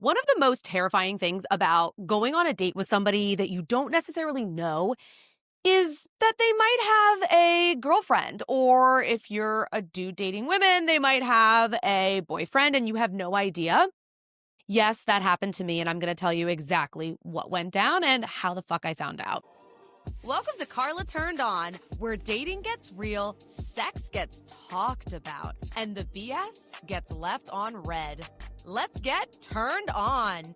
One of the most terrifying things about going on a date with somebody that you don't necessarily know is that they might have a girlfriend, or if you're a dude dating women, they might have a boyfriend and you have no idea. Yes, that happened to me, and I'm going to tell you exactly what went down and how the fuck I found out. Welcome to Carla Turned On, where dating gets real, sex gets talked about, and the BS gets left on red. Let's get turned on.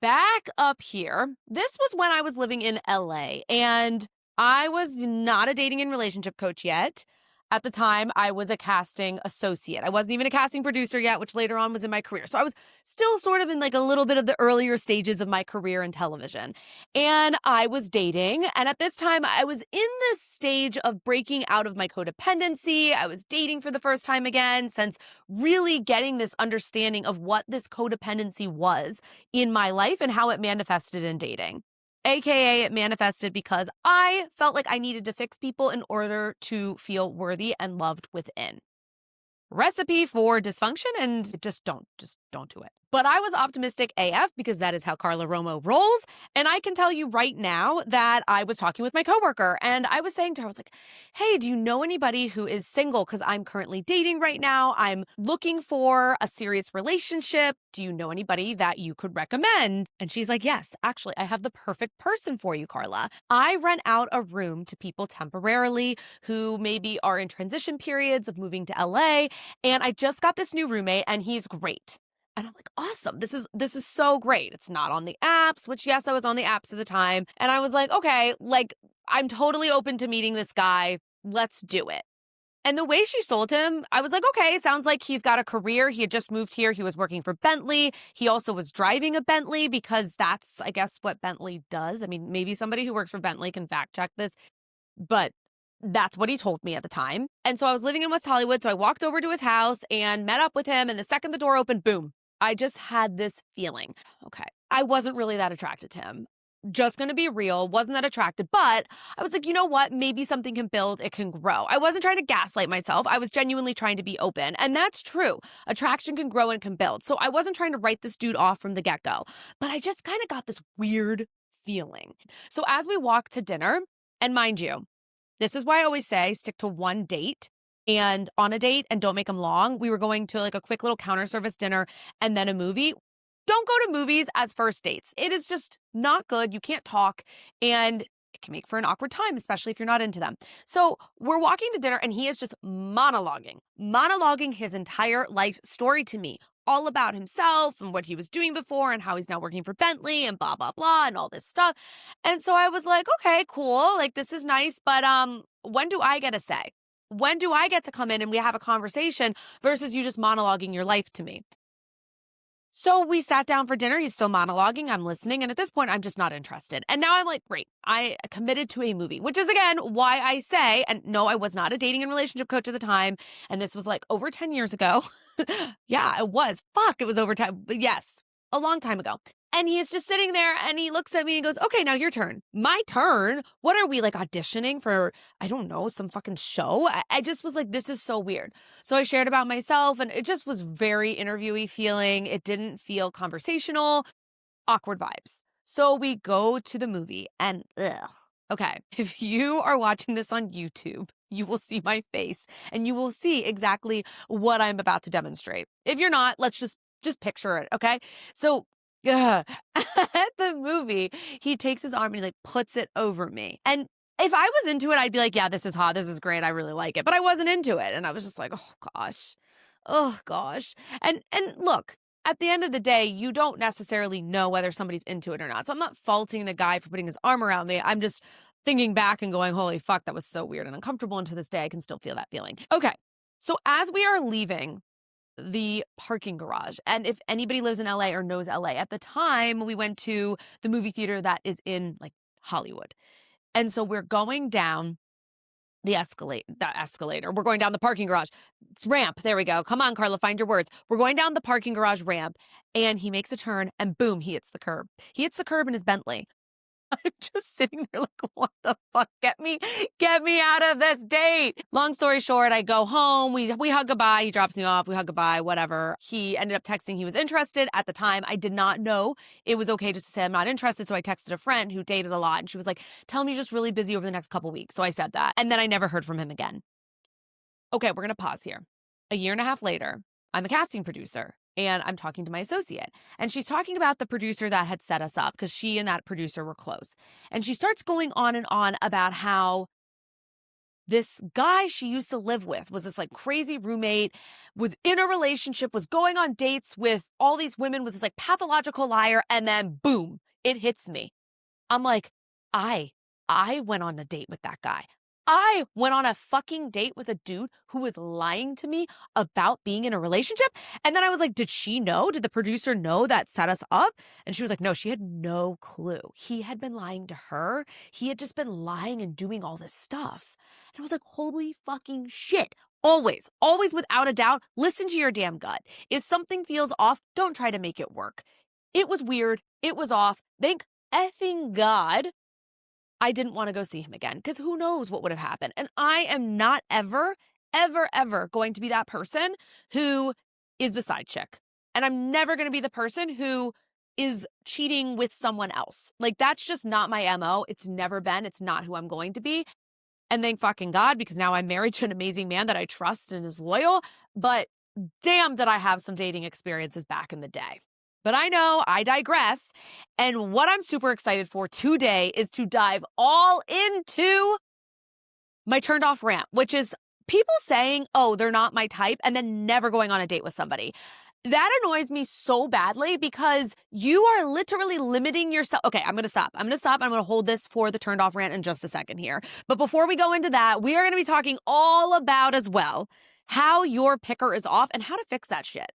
Back up here, this was when I was living in LA, and I was not a dating and relationship coach yet. At the time, I was a casting associate. I wasn't even a casting producer yet, which later on was in my career. So I was still sort of in like a little bit of the earlier stages of my career in television. And I was dating. And at this time, I was in this stage of breaking out of my codependency. I was dating for the first time again, since really getting this understanding of what this codependency was in my life and how it manifested in dating. AKA, it manifested because I felt like I needed to fix people in order to feel worthy and loved within. Recipe for dysfunction, and just don't do it. But I was optimistic AF because that is how Carla Romo rolls. And I can tell you right now that I was talking with my coworker and I was saying to her, I was like, hey, do you know anybody who is single? Because I'm currently dating right now. I'm looking for a serious relationship. Do you know anybody that you could recommend? And she's like, yes, actually, I have the perfect person for you, Carla. I rent out a room to people temporarily who maybe are in transition periods of moving to LA. And I just got this new roommate and he's great. And I'm like, awesome. This is so great. It's not on the apps, which yes, I was on the apps at the time. And I was like, okay, like I'm totally open to meeting this guy. Let's do it. And the way she sold him, I was like, okay, sounds like he's got a career. He had just moved here. He was working for Bentley. He also was driving a Bentley because that's, I guess, what Bentley does. I mean, maybe somebody who works for Bentley can fact check this, but that's what he told me at the time. And so I was living in West Hollywood. So I walked over to his house and met up with him. And the second the door opened, boom, I just had this feeling. Okay, I wasn't really that attracted to him. Just gonna be real, wasn't that attracted, but I was like, you know what? Maybe something can build, it can grow. I wasn't trying to gaslight myself. I was genuinely trying to be open. And that's true. Attraction can grow and can build. So I wasn't trying to write this dude off from the get-go, but I just kind of got this weird feeling. So as we walked to dinner, and mind you, this is why I always say stick to one date and on a date and don't make them long. We were going to like a quick little counter service dinner and then a movie. Don't go to movies as first dates. It is just not good. You can't talk and it can make for an awkward time, especially if you're not into them. So we're walking to dinner and he is just monologuing his entire life story to me, all about himself and what he was doing before and how he's now working for Bentley and blah, blah, blah, and all this stuff. And so I was like, okay, cool. Like, this is nice. But when do I get a say? When do I get to come in and we have a conversation versus you just monologuing your life to me? So we sat down for dinner. He's still monologuing. I'm listening. And at this point, I'm just not interested. And now I'm like, great. I committed to a movie, which is, again, why I say, and no, I was not a dating and relationship coach at the time. And this was like over 10 years ago. Yeah, it was. Fuck, it was over 10. But yes, a long time ago. And he's just sitting there and he looks at me and goes, okay, now your turn. My turn? What are we like auditioning for? I don't know, some fucking show? I just was like, this is so weird. So I shared about myself and it just was very interviewee feeling. It didn't feel conversational, awkward vibes. So we go to the movie and ugh. Okay, if you are watching this on YouTube, you will see my face and you will see exactly what I'm about to demonstrate. If you're not, let's just picture it, okay? So at the movie, he takes his arm and he like puts it over me. And if I was into it, I'd be like, yeah, this is hot. This is great. I really like it. But I wasn't into it. And I was just like, oh gosh. Oh gosh. And look, at the end of the day, you don't necessarily know whether somebody's into it or not. So I'm not faulting the guy for putting his arm around me. I'm just thinking back and going, holy fuck, that was so weird and uncomfortable. And to this day, I can still feel that feeling. Okay. So as we are leaving the parking garage. And if anybody lives in LA or knows LA, at the time we went to the movie theater that is in like Hollywood. And so we're going down the escalator. We're going down the parking garage. It's ramp. There we go. Come on, Carla, find your words. We're going down the parking garage ramp and he makes a turn and boom, he hits the curb. He hits the curb in his Bentley. I'm just sitting there like, what the fuck? Get me out of this date. Long story short, I go home. We hug goodbye. He drops me off. We hug goodbye, whatever. He ended up texting he was interested. At the time, I did not know it was okay just to say I'm not interested. So I texted a friend who dated a lot and she was like, tell me you're just really busy over the next couple weeks. So I said that. And then I never heard from him again. Okay, we're going to pause here. A year and a half later, I'm a casting producer and I'm talking to my associate. And she's talking about the producer that had set us up because she and that producer were close. And she starts going on and on about how this guy she used to live with was this like crazy roommate, was in a relationship, was going on dates with all these women, was this like pathological liar. And then boom, it hits me. I'm like, I went on a date with that guy. I went on a fucking date with a dude who was lying to me about being in a relationship. And then I was like, did she know? Did the producer know that set us up? And she was like, no, she had no clue. He had been lying to her. He had just been lying and doing all this stuff. And I was like, holy fucking shit. Always without a doubt, listen to your damn gut. If something feels off, don't try to make it work. It was weird. It was off. Thank effing God I didn't want to go see him again because who knows what would have happened. And I am not ever, ever, ever going to be that person who is the side chick. And I'm never going to be the person who is cheating with someone else. Like, that's just not my MO. It's never been. It's not who I'm going to be. And thank fucking God, because now I'm married to an amazing man that I trust and is loyal. But damn, did I have some dating experiences back in the day. But I know I digress. And what I'm super excited for today is to dive all into my turned off rant, which is people saying, oh, they're not my type, and then never going on a date with somebody. That annoys me so badly because you are literally limiting yourself. Okay, I'm going to stop. I'm going to hold this for the turned off rant in just a second here. But before we go into that, we are going to be talking all about as well how your picker is off and how to fix that shit.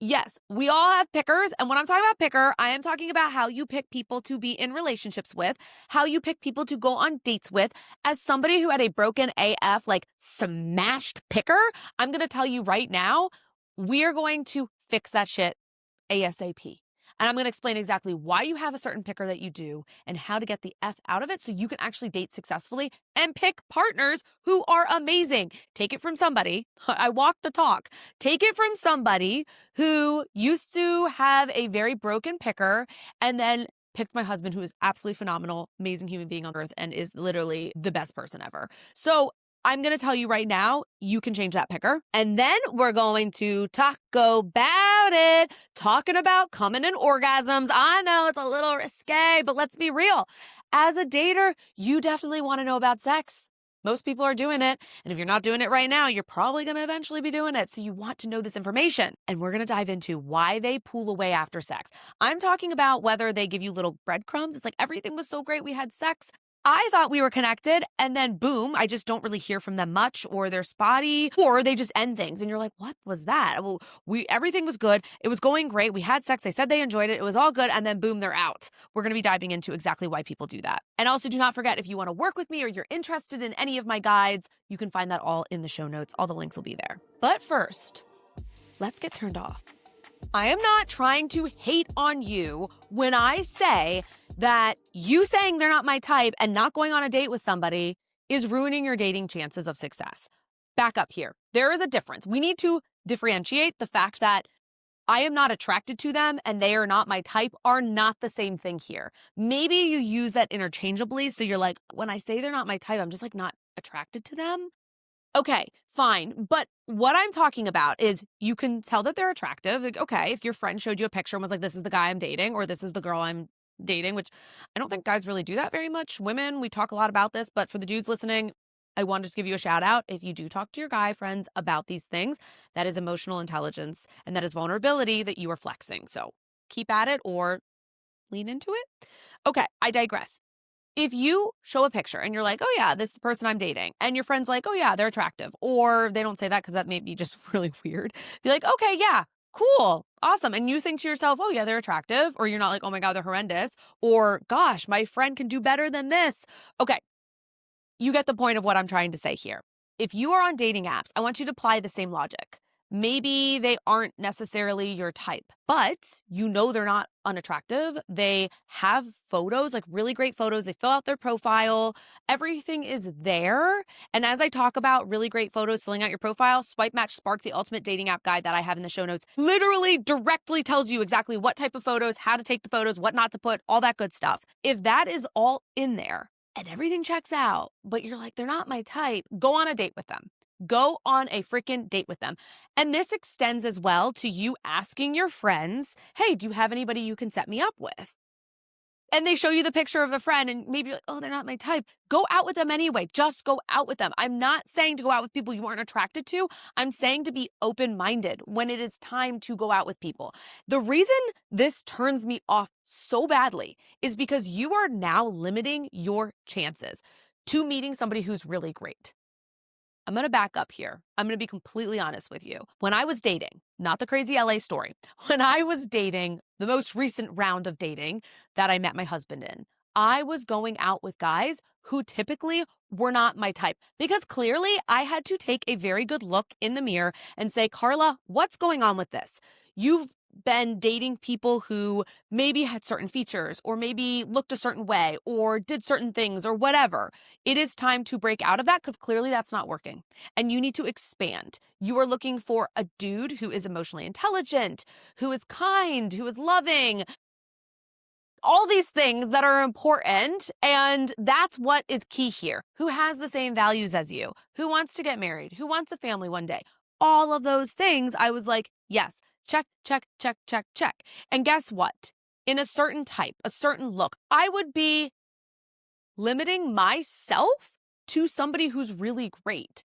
Yes, we all have pickers. And when I'm talking about picker, I am talking about how you pick people to be in relationships with, how you pick people to go on dates with. As somebody who had a broken AF, like smashed picker, I'm going to tell you right now, we're going to fix that shit ASAP. And I'm going to explain exactly why you have a certain picker that you do and how to get the F out of it so you can actually date successfully and pick partners who are amazing. Take it from somebody. I walk the talk. Take it from somebody who used to have a very broken picker and then picked my husband, who is absolutely phenomenal, amazing human being on earth, and is literally the best person ever. So I'm going to tell you right now, you can change that picker. And then we're going to talk about it, talking about coming in orgasms. I know it's a little risque, but let's be real. As a dater, you definitely want to know about sex. Most people are doing it. And if you're not doing it right now, you're probably going to eventually be doing it. So you want to know this information. And we're going to dive into why they pull away after sex. I'm talking about whether they give you little breadcrumbs. It's like everything was so great. We had sex. I thought we were connected, and then boom, I just don't really hear from them much, or they're spotty, or they just end things. And you're like, what was that? Well, everything was good. It was going great. We had sex. They said they enjoyed it. It was all good. And then boom, they're out. We're going to be diving into exactly why people do that. And also do not forget, if you want to work with me or you're interested in any of my guides, you can find that all in the show notes. All the links will be there. But first, let's get turned off. I am not trying to hate on you when I say that you saying they're not my type and not going on a date with somebody is ruining your dating chances of success. Back up here. There is a difference. We need to differentiate the fact that I am not attracted to them and they are not my type are not the same thing here. Maybe you use that interchangeably. So you're like, when I say they're not my type, I'm just like not attracted to them. Okay, fine. But what I'm talking about is you can tell that they're attractive. Like, okay, if your friend showed you a picture and was like, this is the guy I'm dating, or this is the girl I'm dating, which I don't think guys really do that very much. Women, we talk a lot about this, but for the dudes listening, I want to just give you a shout out. If you do talk to your guy friends about these things, that is emotional intelligence and that is vulnerability that you are flexing. So keep at it or lean into it. Okay, I digress. If you show a picture and you're like, oh yeah, this is the person I'm dating, and your friend's like, oh yeah, they're attractive, or they don't say that because that may be just really weird. Be like, okay, yeah, cool, awesome. And you think to yourself, oh yeah, they're attractive, or you're not like, oh my God, they're horrendous, or gosh, my friend can do better than this. Okay, you get the point of what I'm trying to say here. If you are on dating apps, I want you to apply the same logic. Maybe they aren't necessarily your type, but you know they're not unattractive. They have photos, like really great photos. They fill out their profile. Everything is there. And as I talk about really great photos, filling out your profile, Swipe Match Spark, the ultimate dating app guide that I have in the show notes, literally directly tells you exactly what type of photos, how to take the photos, what not to put, all that good stuff. If that is all in there and everything checks out, but you're like, they're not my type, go on a date with them. Go on a freaking date with them. And this extends as well to you asking your friends, hey, do you have anybody you can set me up with? And they show you the picture of the friend and maybe you're like, oh, they're not my type. Go out with them anyway. Just go out with them. I'm not saying to go out with people you aren't attracted to. I'm saying to be open-minded when it is time to go out with people. The reason this turns me off so badly is because you are now limiting your chances to meeting somebody who's really great. I'm going to back up here. I'm going to be completely honest with you. When I was dating, not the crazy LA story, when I was dating, the most recent round of dating that I met my husband in, I was going out with guys who typically were not my type because clearly I had to take a very good look in the mirror and say, Carla, what's going on with this? You've been dating people who maybe had certain features or maybe looked a certain way or did certain things or whatever. It is time to break out of that because clearly that's not working and you need to expand. You are looking for a dude who is emotionally intelligent, who is kind, who is loving, all these things that are important. And that's what is key here. Who has the same values as you? Who wants to get married? Who wants a family one day? All of those things, I was like, yes, check, check, check, check, check. And guess what? In a certain type, a certain look, I would be limiting myself to somebody who's really great.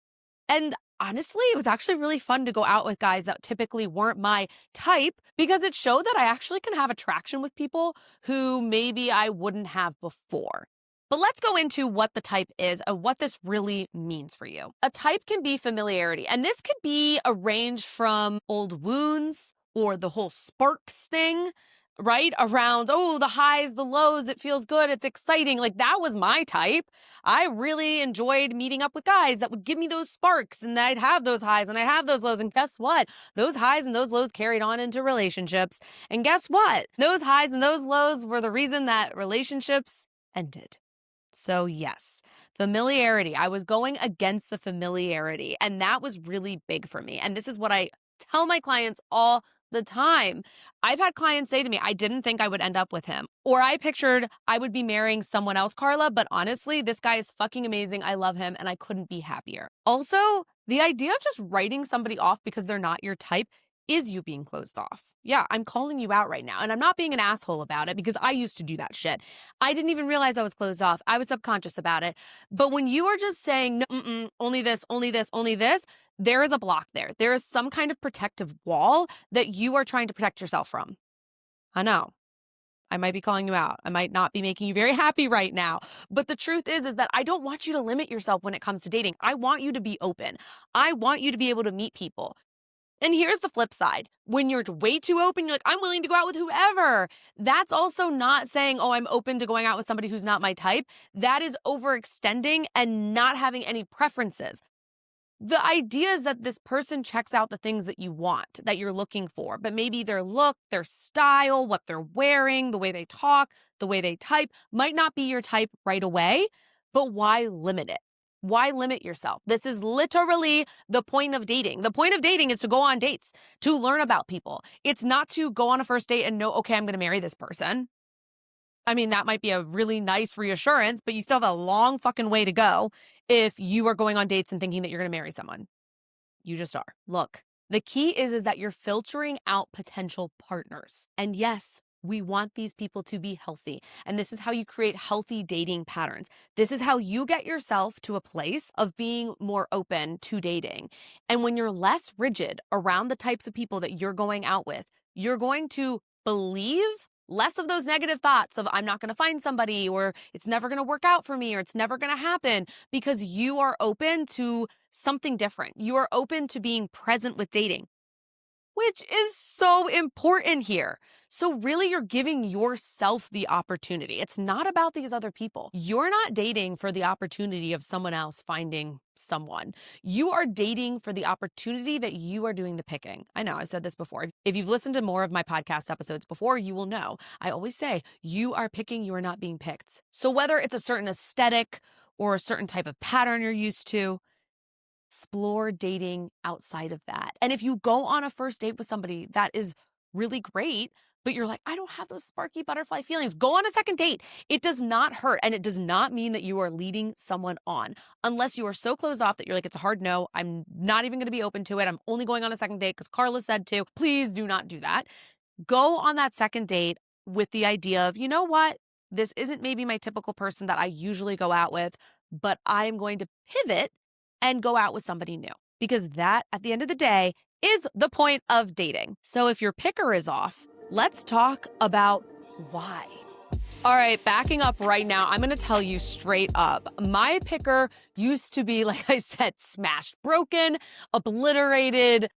And honestly, it was actually really fun to go out with guys that typically weren't my type because it showed that I actually can have attraction with people who maybe I wouldn't have before. But let's go into what the type is and what this really means for you. A type can be familiarity, and this could be a range from old wounds or the whole sparks thing, right? Around, oh, the highs, the lows, it feels good, it's exciting. Like that was my type. I really enjoyed meeting up with guys that would give me those sparks and I'd have those highs and I have those lows. And guess what? Those highs and those lows carried on into relationships. And guess what? Those highs and those lows were the reason that relationships ended. So yes, familiarity. I was going against the familiarity and that was really big for me. And this is what I tell my clients all the time. I've had clients say to me, I didn't think I would end up with him. Or I pictured I would be marrying someone else, Carla, but honestly, this guy is fucking amazing. I love him and I couldn't be happier. Also, the idea of just writing somebody off because they're not your type is you being closed off. Yeah, I'm calling you out right now. And I'm not being an asshole about it because I used to do that shit. I didn't even realize I was closed off. I was subconscious about it. But when you are just saying, no, only this, only this, only this, there is a block there. There is some kind of protective wall that you are trying to protect yourself from. I know. I might be calling you out. I might not be making you very happy right now. But the truth is that I don't want you to limit yourself when it comes to dating. I want you to be open. I want you to be able to meet people. And here's the flip side. When you're way too open, you're like, I'm willing to go out with whoever. That's also not saying, oh, I'm open to going out with somebody who's not my type. That is overextending and not having any preferences. The idea is that this person checks out the things that you want, that you're looking for, but maybe their look, their style, what they're wearing, the way they talk, the way they type might not be your type right away, but why limit it? Why limit yourself? This is literally the point of dating. The point of dating is to go on dates, to learn about people. It's not to go on a first date and know, okay, I'm going to marry this person. I mean, that might be a really nice reassurance, but you still have a long fucking way to go if you are going on dates and thinking that you're going to marry someone. You just are. Look, the key is that you're filtering out potential partners. And yes, we want these people to be healthy. And this is how you create healthy dating patterns. This is how you get yourself to a place of being more open to dating. And when you're less rigid around the types of people that you're going out with, you're going to believe less of those negative thoughts of I'm not going to find somebody or it's never going to work out for me or it's never going to happen because you are open to something different. You are open to being present with dating. which is so important here. So, really, you're giving yourself the opportunity. It's not about these other people. You're not dating for the opportunity of someone else finding someone. You are dating for the opportunity that you are doing the picking. I know I've said this before. If you've listened to more of my podcast episodes before, you will know. I always say, you are picking, you are not being picked. So, whether it's a certain aesthetic or a certain type of pattern you're used to, explore dating outside of that. And if you go on a first date with somebody that is really great, but you're like, I don't have those sparky butterfly feelings, go on a second date. It does not hurt. And it does not mean that you are leading someone on unless you are so closed off that you're like, it's a hard no. I'm not even going to be open to it. I'm only going on a second date because Carla said to. Please do not do that. Go on that second date with the idea of, you know what? This isn't maybe my typical person that I usually go out with, but I am going to pivot and go out with somebody new. Because that, at the end of the day, is the point of dating. So if your picker is off, let's talk about why. All right, backing up right now, I'm going to tell you straight up. My picker used to be, like I said, smashed, broken, obliterated.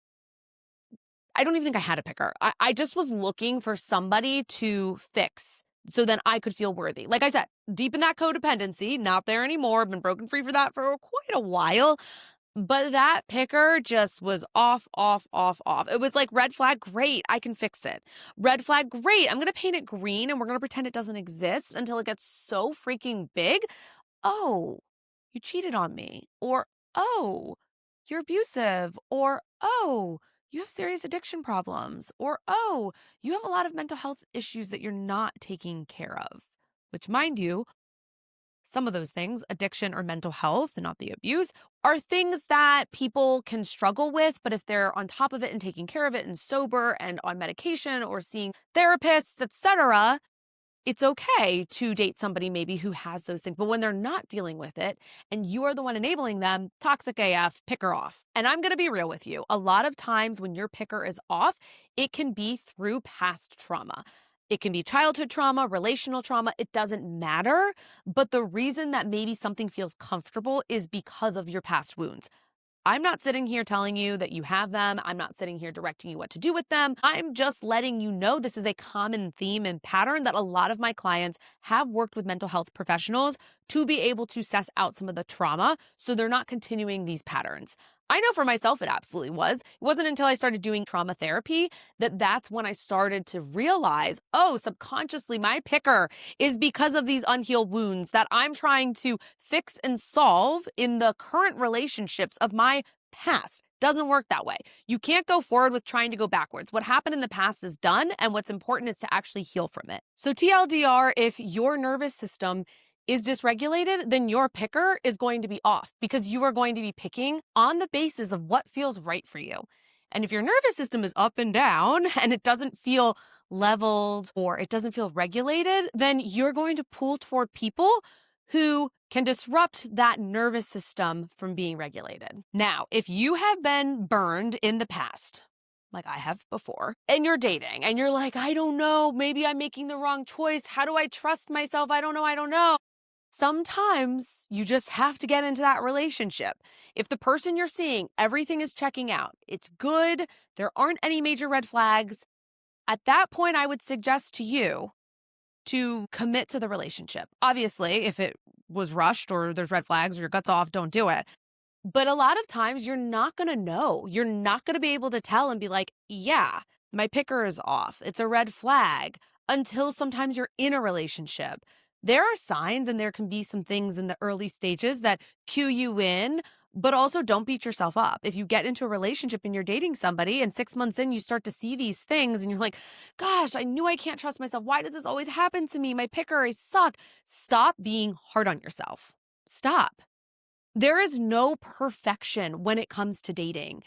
I don't even think I had a picker. I just was looking for somebody to fix so then I could feel worthy. Like I said, deep in that codependency, not there anymore. I've been broken free for that for quite a while. But that picker just was off, off, off, off. It was like red flag, great, I can fix it. Red flag, great, I'm going to paint it green and we're going to pretend it doesn't exist until it gets so freaking big. Oh, you cheated on me. Or, oh, you're abusive. Or, oh, you have serious addiction problems. Or, oh, you have a lot of mental health issues that you're not taking care of. Which, mind you, some of those things, addiction or mental health, not the abuse, are things that people can struggle with. But if they're on top of it and taking care of it and sober and on medication or seeing therapists, etc., it's okay to date somebody maybe who has those things. But when they're not dealing with it and you are the one enabling them, toxic AF, picker off. And I'm going to be real with you. A lot of times when your picker is off, it can be through past trauma. It can be childhood trauma, relational trauma. It doesn't matter. But the reason that maybe something feels comfortable is because of your past wounds. I'm not sitting here telling you that you have them. I'm not sitting here directing you what to do with them. I'm just letting you know this is a common theme and pattern that a lot of my clients have worked with mental health professionals to be able to suss out some of the trauma so they're not continuing these patterns. I know for myself it absolutely was. It wasn't until I started doing trauma therapy that's when I started to realize, oh, subconsciously my picker is because of these unhealed wounds that I'm trying to fix and solve in the current relationships of my past. Doesn't work that way. You can't go forward with trying to go backwards. What happened in the past is done, and what's important is to actually heal from it. So TLDR, if your nervous system is dysregulated, then your picker is going to be off because you are going to be picking on the basis of what feels right for you. And if your nervous system is up and down and it doesn't feel leveled or it doesn't feel regulated, then you're going to pull toward people who can disrupt that nervous system from being regulated. Now, if you have been burned in the past, like I have before, and you're dating and you're like, I don't know, maybe I'm making the wrong choice. How do I trust myself? I don't know. Sometimes you just have to get into that relationship. If the person you're seeing, everything is checking out, it's good, there aren't any major red flags, at that point, I would suggest to you to commit to the relationship. Obviously, if it was rushed or there's red flags or your gut's off, don't do it. But a lot of times you're not going to know. You're not going to be able to tell and be like, yeah, my picker is off. It's a red flag until sometimes you're in a relationship. There are signs and there can be some things in the early stages that cue you in, but also don't beat yourself up. If you get into a relationship and you're dating somebody and 6 months in, you start to see these things and you're like, gosh, I knew I can't trust myself. Why does this always happen to me? My picker, I suck. Stop being hard on yourself. Stop. There is no perfection when it comes to dating.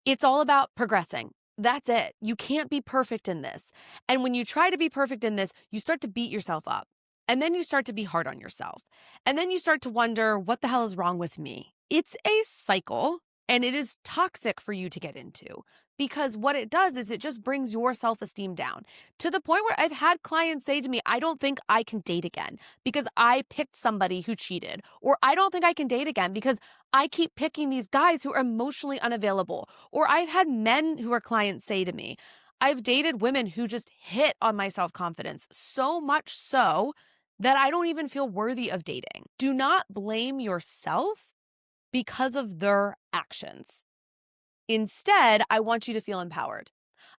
It's all about progressing. That's it. You can't be perfect in this. And when you try to be perfect in this, you start to beat yourself up. And then you start to be hard on yourself. And then you start to wonder, what the hell is wrong with me? It's a cycle, and it is toxic for you to get into. because what it does is it just brings your self-esteem down to the point where I've had clients say to me, I don't think I can date again because I picked somebody who cheated, or I don't think I can date again because I keep picking these guys who are emotionally unavailable. Or I've had men who are clients say to me, I've dated women who just hit on my self-confidence so much so that I don't even feel worthy of dating. Do not blame yourself because of their actions. Instead, I want you to feel empowered.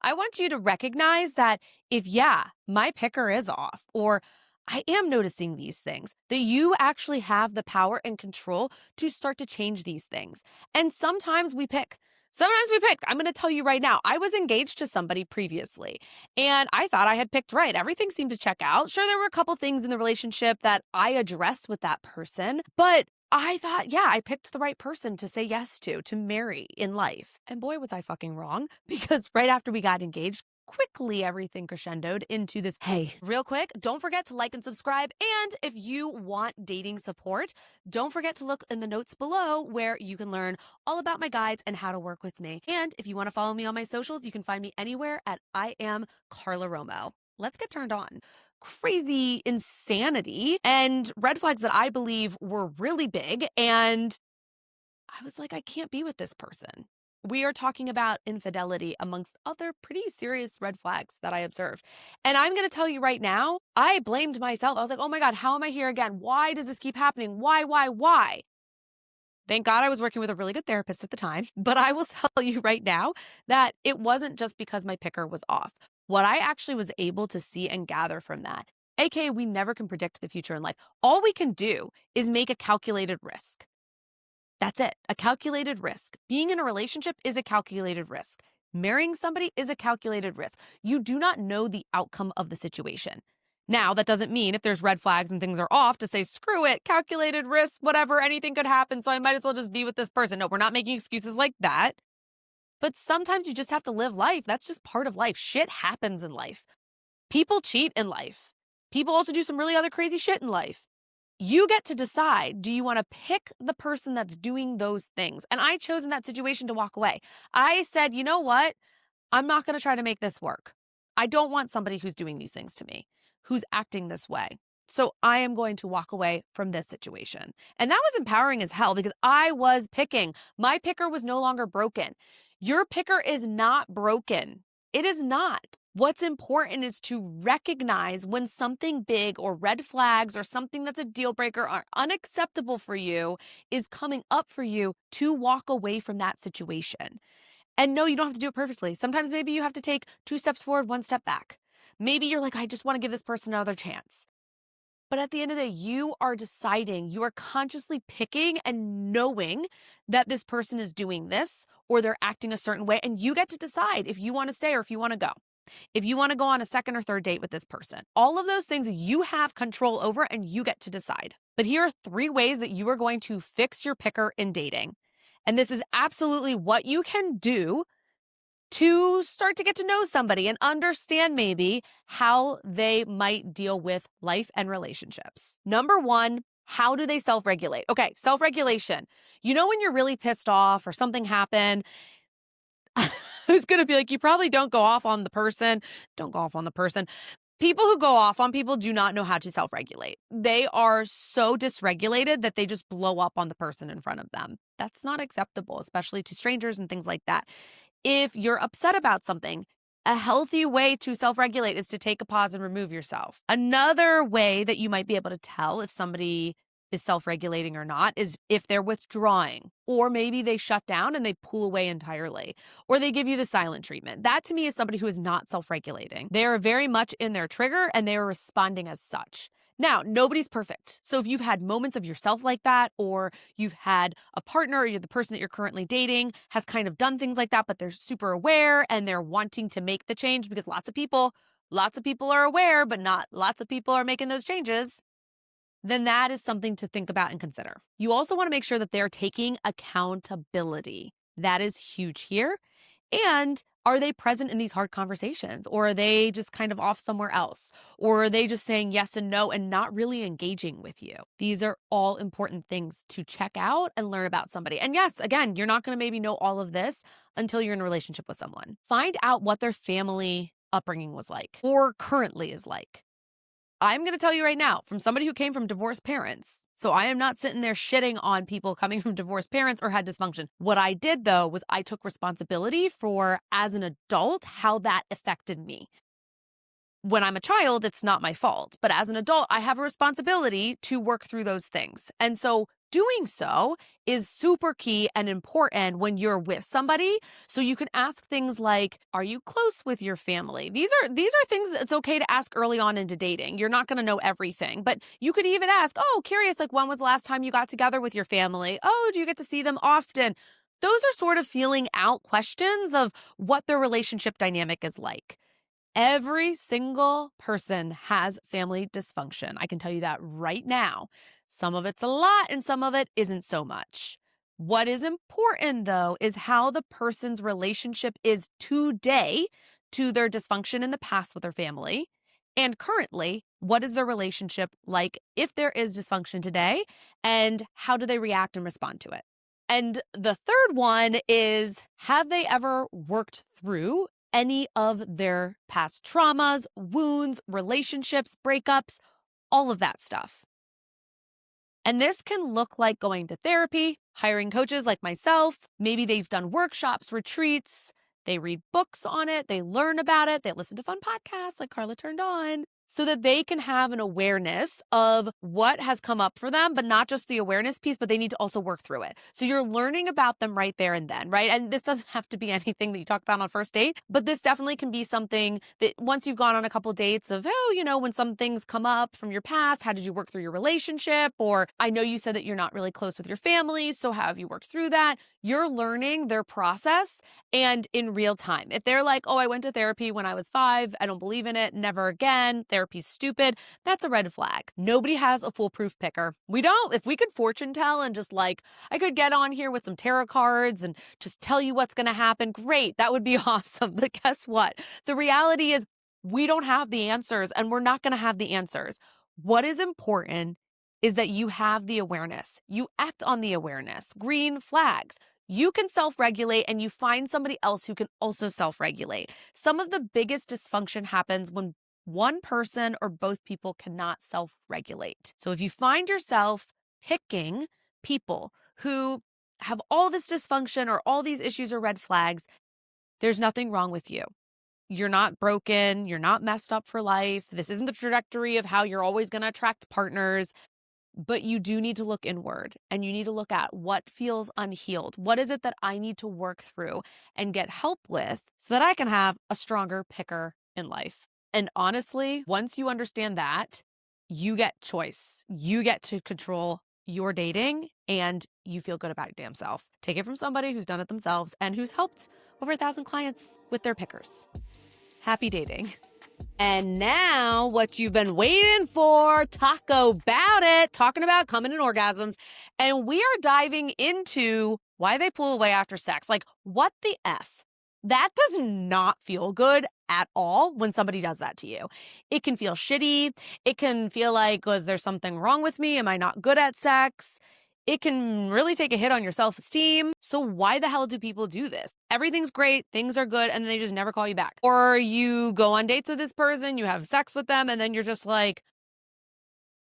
I want you to recognize that if, yeah, my picker is off, or I am noticing these things, that you actually have the power and control to start to change these things. And sometimes we pick. Sometimes we pick. I'm going to tell you right now, I was engaged to somebody previously, and I thought I had picked right. Everything seemed to check out. Sure, there were a couple things in the relationship that I addressed with that person, but I thought, yeah, I picked the right person to say yes to marry in life. And boy, was I fucking wrong, because right after we got engaged, quickly everything crescendoed into this. Hey, real quick, don't forget to like and subscribe. And if you want dating support, don't forget to look in the notes below where you can learn all about my guides and how to work with me. And if you want to follow me on my socials, you can find me anywhere at I am Carla Romo. Let's get turned on. Crazy insanity and red flags that I believe were really big. And I was like, I can't be with this person. We are talking about infidelity amongst other pretty serious red flags that I observed. And I'm going to tell you right now, I blamed myself. I was like, oh my God, how am I here again? Why does this keep happening? Why? Thank God I was working with a really good therapist at the time, but I will tell you right now that it wasn't just because my picker was off. What I actually was able to see and gather from that, aka we never can predict the future in life. All we can do is make a calculated risk. That's it, a calculated risk. Being in a relationship is a calculated risk. Marrying somebody is a calculated risk. You do not know the outcome of the situation. Now, that doesn't mean if there's red flags and things are off to say, screw it, calculated risk, whatever, anything could happen, so I might as well just be with this person. No, we're not making excuses like that. But sometimes you just have to live life. That's just part of life. Shit happens in life. People cheat in life. People also do some really other crazy shit in life. You get to decide, do you want to pick the person that's doing those things? And I chose in that situation to walk away. I said, you know what? I'm not going to try to make this work. I don't want somebody who's doing these things to me, who's acting this way. So I am going to walk away from this situation. And that was empowering as hell because I was picking. My picker was no longer broken. Your picker is not broken. It is not. What's important is to recognize when something big or red flags or something that's a deal breaker or unacceptable for you is coming up for you to walk away from that situation. And no, you don't have to do it perfectly. Sometimes maybe you have to take 2 steps forward, 1 step back. Maybe you're like, I just want to give this person another chance. But at the end of the day, you are deciding, you are consciously picking and knowing that this person is doing this or they're acting a certain way. And you get to decide if you want to stay or if you want to go. If you want to go on a second or third date with this person. All of those things you have control over and you get to decide. But here are 3 ways that you are going to fix your picker in dating. And this is absolutely what you can do to start to get to know somebody and understand maybe how they might deal with life and relationships. Number 1, how do they self-regulate? Okay, self-regulation. You know when you're really pissed off or something happened, I was going to be like, you probably don't go off on the person. Don't go off on the person. People who go off on people do not know how to self-regulate. They are so dysregulated that they just blow up on the person in front of them. That's not acceptable, especially to strangers and things like that. If you're upset about something, a healthy way to self-regulate is to take a pause and remove yourself. Another way that you might be able to tell if somebody is self-regulating or not is if they're withdrawing, or maybe they shut down and they pull away entirely, or they give you the silent treatment. That to me is somebody who is not self-regulating. They are very much in their trigger and they are responding as such. Now, nobody's perfect. So if you've had moments of yourself like that, or you've had a partner or you're the person that you're currently dating has kind of done things like that, but they're super aware and they're wanting to make the change because lots of people are aware, but not lots of people are making those changes, then that is something to think about and consider. You also want to make sure that they're taking accountability. That is huge here. And Are they present in these hard conversations, or are they just kind of off somewhere else? Or are they just saying yes and no and not really engaging with you? These are all important things to check out and learn about somebody. And yes, again, you're not going to maybe know all of this until you're in a relationship with someone. Find out what their family upbringing was like or currently is like. I'm going to tell you right now, from somebody who came from divorced parents, so I am not sitting there shitting on people coming from divorced parents or had dysfunction. What I did, though, was I took responsibility for, as an adult, how that affected me. When I'm a child, it's not my fault. But as an adult, I have a responsibility to work through those things. And so doing so is super key and important when you're with somebody. So you can ask things like, are you close with your family? These are things it's okay to ask early on into dating. You're not going to know everything, but you could even ask, oh, curious, like when was the last time you got together with your family? Oh, do you get to see them often? Those are sort of feeling out questions of what their relationship dynamic is like. Every single person has family dysfunction. I can tell you that right now. Some of it's a lot and some of it isn't so much. What is important, though, is how the person's relationship is today to their dysfunction in the past with their family. And currently, what is their relationship like if there is dysfunction today? And how do they react and respond to it? And the third one is, have they ever worked through any of their past traumas, wounds, relationships, breakups, all of that stuff? And this can look like going to therapy, hiring coaches like myself. Maybe they've done workshops, retreats. They read books on it. They learn about it. They listen to fun podcasts like Carla Turned On so that they can have an awareness of what has come up for them, but not just the awareness piece, but they need to also work through it. So you're learning about them right there and then, right? And this doesn't have to be anything that you talk about on first date, but this definitely can be something that once you've gone on a couple dates of, oh, when some things come up from your past, how did you work through your relationship? Or I know you said that you're not really close with your family, so how have you worked through that? You're learning their process and in real time. If they're like, oh, I went to therapy when I was 5, I don't believe in it, never again, therapy's stupid, that's a red flag. Nobody has a foolproof picker. We don't. If we could fortune tell and just like, I could get on here with some tarot cards and just tell you what's going to happen, great, that would be awesome. But guess what? The reality is we don't have the answers and we're not going to have the answers. What is important is that you have the awareness. You act on the awareness. Green flags. You can self-regulate and you find somebody else who can also self-regulate. Some of the biggest dysfunction happens when one person or both people cannot self-regulate. So if you find yourself picking people who have all this dysfunction or all these issues or red flags, there's nothing wrong with you. You're not broken. You're not messed up for life. This isn't the trajectory of how you're always going to attract partners. But you do need to look inward and you need to look at what feels unhealed. What is it that I need to work through and get help with so that I can have a stronger picker in life? And honestly, once you understand that, you get choice. You get to control your dating and you feel good about your damn self. Take it from somebody who's done it themselves and who's helped over 1,000 clients with their pickers. Happy dating. And now, what you've been waiting for, Taco About It, talking about coming in orgasms. And we are diving into why they pull away after sex. Like, what the F? That does not feel good at all when somebody does that to you. It can feel shitty. It can feel like, was there something wrong with me? Am I not good at sex? It can really take a hit on your self-esteem. So why the hell do people do this? Everything's great, things are good, and then they just never call you back. Or you go on dates with this person, you have sex with them, and then you're just like,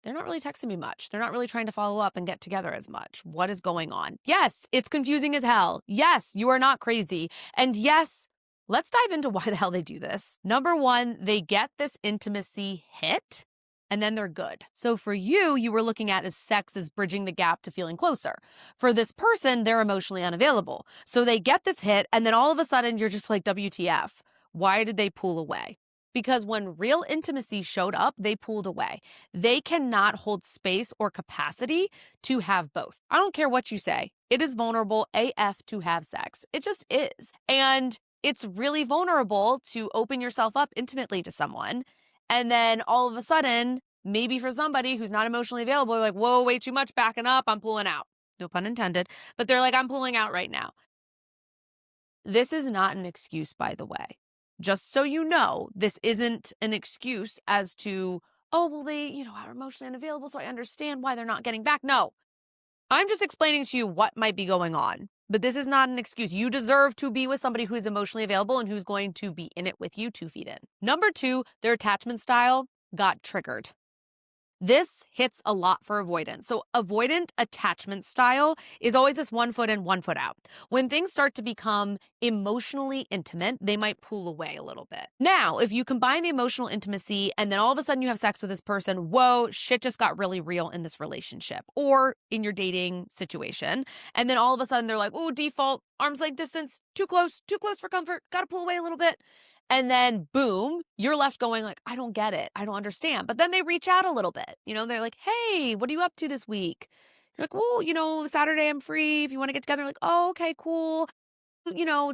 they're not really texting me much. They're not really trying to follow up and get together as much. What is going on? Yes, it's confusing as hell. Yes, you are not crazy. And yes, let's dive into why the hell they do this. Number one, they get this intimacy hit and then they're good. So for you, you were looking at as sex as bridging the gap to feeling closer. For this person, they're emotionally unavailable. So they get this hit and then all of a sudden you're just like, WTF, why did they pull away? Because when real intimacy showed up, they pulled away. They cannot hold space or capacity to have both. I don't care what you say. It is vulnerable AF to have sex. It just is. And it's really vulnerable to open yourself up intimately to someone. And then all of a sudden, maybe for somebody who's not emotionally available, you're like, whoa, way too much, backing up, I'm pulling out. No pun intended. But they're like, I'm pulling out right now. This is not an excuse, by the way. Just so you know, this isn't an excuse as to, oh, well, they, are emotionally unavailable, so I understand why they're not getting back. No, I'm just explaining to you what might be going on. But this is not an excuse. You deserve to be with somebody who is emotionally available and who's going to be in it with you 2 feet in. Number 2, their attachment style got triggered. This hits a lot for avoidance. So avoidant attachment style is always this 1 foot in, 1 foot out. When things start to become emotionally intimate, they might pull away a little bit. Now, if you combine the emotional intimacy and then all of a sudden you have sex with this person, whoa, shit just got really real in this relationship or in your dating situation. And then all of a sudden they're like, oh, default, arm's length distance, too close for comfort, gotta pull away a little bit. And then boom, you're left going like, I don't get it. I don't understand. But then they reach out a little bit. They're like, hey, what are you up to this week? You're like, well, Saturday I'm free. If you want to get together, like, oh, okay, cool.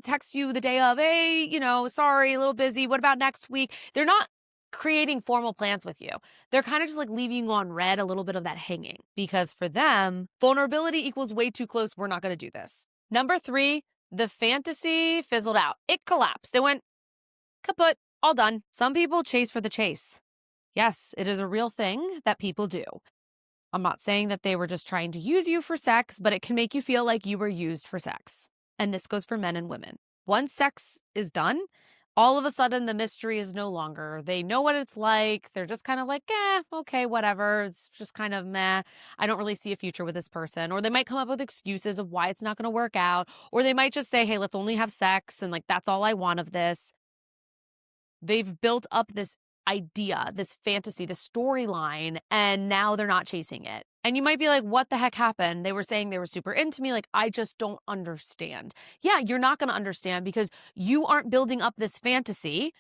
Text you the day of, hey, sorry, a little busy. What about next week? They're not creating formal plans with you. They're kind of just like leaving you on red, a little bit of that hanging. Because for them, vulnerability equals way too close. We're not going to do this. Number 3, the fantasy fizzled out. It collapsed. It went, kaput, all done. Some people chase for the chase. Yes, it is a real thing that people do. I'm not saying that they were just trying to use you for sex, but it can make you feel like you were used for sex. And this goes for men and women. Once sex is done, all of a sudden the mystery is no longer. They know what it's like. They're just kind of like, okay, whatever. It's just kind of meh. I don't really see a future with this person. Or they might come up with excuses of why it's not going to work out. Or they might just say, hey, let's only have sex. And that's all I want of this. They've built up this idea, this fantasy, this storyline, and now they're not chasing it. And you might be like, what the heck happened? They were saying they were super into me. Like, I just don't understand. Yeah, you're not going to understand because you aren't building up this fantasy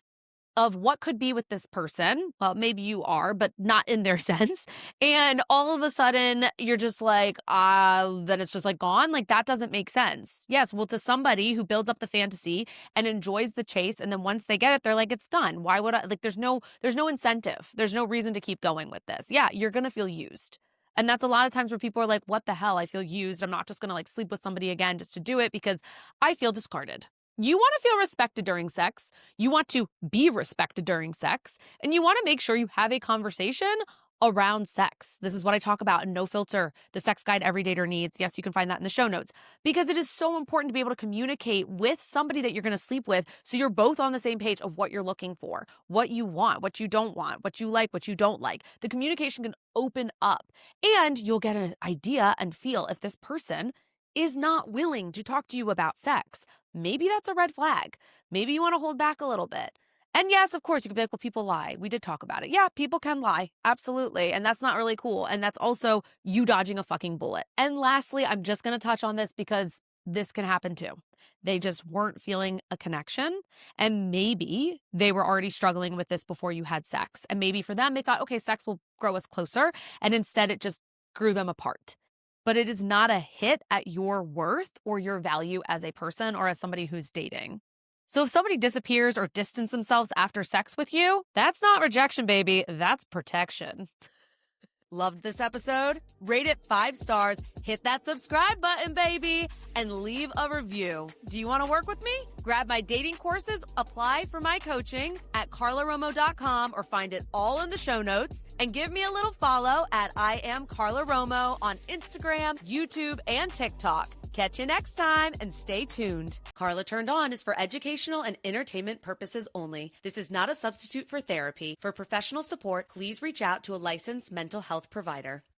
of what could be with this person. Well, maybe you are, but not in their sense. And all of a sudden you're just like, then it's just like gone. Like that doesn't make sense. Yes. Well, to somebody who builds up the fantasy and enjoys the chase. And then once they get it, they're like, it's done. Why would I there's no incentive. There's no reason to keep going with this. Yeah. You're going to feel used. And that's a lot of times where people are like, what the hell? I feel used. I'm not just going to sleep with somebody again just to do it because I feel discarded. You want to feel respected during sex. You want to be respected during sex. And you want to make sure you have a conversation around sex. This is what I talk about in No Filter, the sex guide every dater needs. Yes, you can find that in the show notes because it is so important to be able to communicate with somebody that you're going to sleep with so you're both on the same page of what you're looking for, what you want, what you don't want, what you like, what you don't like. The communication can open up and you'll get an idea and feel if this person is not willing to talk to you about sex. Maybe that's a red flag. Maybe you want to hold back a little bit. And yes, of course, you could be like, well, people lie. We did talk about it. Yeah, people can lie. Absolutely. And that's not really cool. And that's also you dodging a fucking bullet. And lastly, I'm just going to touch on this because this can happen too. They just weren't feeling a connection. And maybe they were already struggling with this before you had sex. And maybe for them, they thought, okay, sex will grow us closer. And instead, it just grew them apart. But it is not a hit at your worth or your value as a person or as somebody who's dating. So if somebody disappears or distances themselves after sex with you, that's not rejection, baby. That's protection. Loved this episode? Rate it 5 stars, hit that subscribe button, baby, and leave a review. Do you want to work with me? Grab my dating courses, apply for my coaching at carlaromo.com or find it all in the show notes, and give me a little follow at I am Carla Romo on Instagram, YouTube, and TikTok. Catch you next time and stay tuned. Carla Turned On is for educational and entertainment purposes only. This is not a substitute for therapy. For professional support, please reach out to a licensed mental health provider.